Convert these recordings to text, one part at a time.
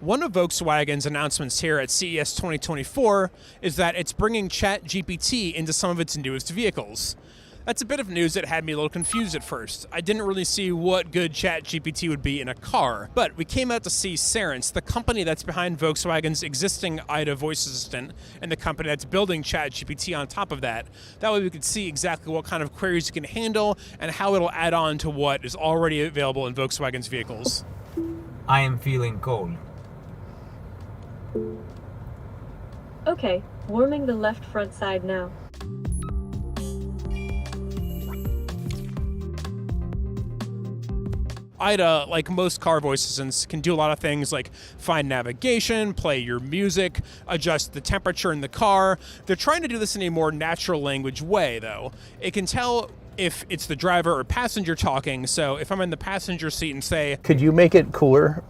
One of Volkswagen's announcements here at CES 2024 is that it's bringing ChatGPT into some of its newest vehicles. That's a bit of news that had me a little confused at first. I didn't really see what good ChatGPT would be in a car, but we came out to see Cerence, the company that's behind Volkswagen's existing IDA voice assistant, and the company that's building ChatGPT on top of that. That way we could see exactly what kind of queries it can handle and how it'll add on to what is already available in Volkswagen's vehicles. I am feeling cold. Okay, warming the left front side now. IDA, like most car voice assistants, can do a lot of things like find navigation, play your music, adjust the temperature in the car. They're trying to do this in a more natural language way, though. It can tell if it's the driver or passenger talking, so if I'm in the passenger seat and say, "Could you make it cooler?"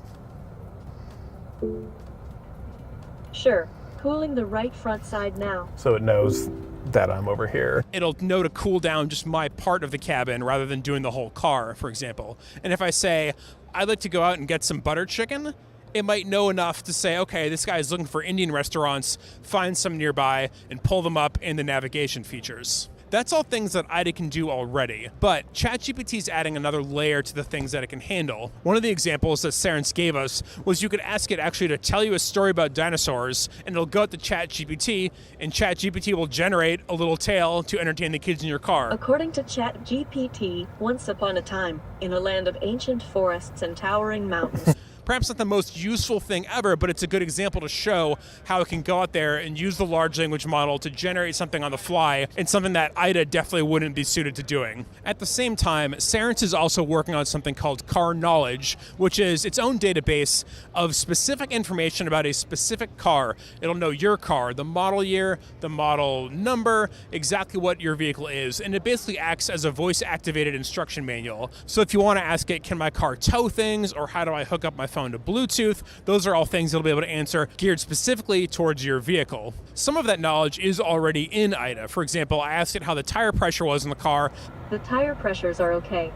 Sure, cooling the right front side now. So it knows that I'm over here. It'll know to cool down just my part of the cabin rather than doing the whole car, for example. And if I say, I'd like to go out and get some butter chicken, it might know enough to say, okay, this guy is looking for Indian restaurants, find some nearby, and pull them up in the navigation features. That's all things that IDA can do already, but ChatGPT is adding another layer to the things that it can handle. One of the examples that Cerence gave us was you could ask it actually to tell you a story about dinosaurs, and it'll go to ChatGPT, and ChatGPT will generate a little tale to entertain the kids in your car. According to ChatGPT, once upon a time, in a land of ancient forests and towering mountains. Perhaps not the most useful thing ever, but it's a good example to show how it can go out there and use the large language model to generate something on the fly, and something that IDA definitely wouldn't be suited to doing. At the same time, Cerence is also working on something called Car Knowledge, which is its own database of specific information about a specific car. It'll know your car, the model year, the model number, exactly what your vehicle is, and it basically acts as a voice-activated instruction manual. So if you want to ask it, can my car tow things, or how do I hook up my phone to Bluetooth, those are all things it'll be able to answer geared specifically towards your vehicle. Some of that knowledge is already in IDA. For example, I asked it how the tire pressure was in the car. The tire pressures are okay.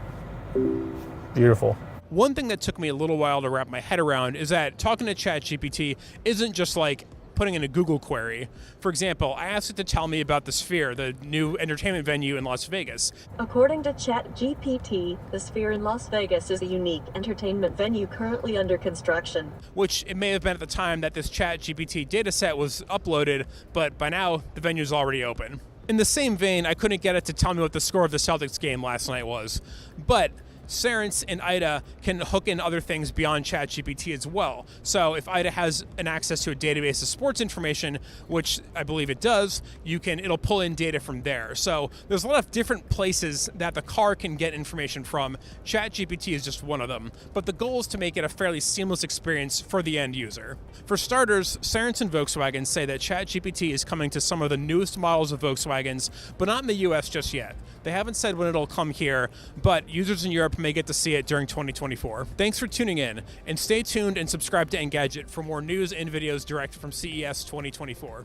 Beautiful. One thing that took me a little while to wrap my head around is that talking to ChatGPT isn't just like putting in a Google query. For example, I asked it to tell me about the Sphere, the new entertainment venue in Las Vegas. According to ChatGPT, the Sphere in Las Vegas is a unique entertainment venue currently under construction. Which it may have been at the time that this ChatGPT dataset was uploaded, but by now the venue is already open. In the same vein, I couldn't get it to tell me what the score of the Celtics game last night was, but Cerence and IDA can hook in other things beyond ChatGPT as well. So if IDA has an access to a database of sports information, which I believe it does, it'll pull in data from there. So there's a lot of different places that the car can get information from. ChatGPT is just one of them. But the goal is to make it a fairly seamless experience for the end user. For starters, Cerence and Volkswagen say that ChatGPT is coming to some of the newest models of Volkswagens, but not in the US just yet. They haven't said when it'll come here, but users in Europe may get to see it during 2024. Thanks for tuning in, and stay tuned and subscribe to Engadget for more news and videos direct from CES 2024.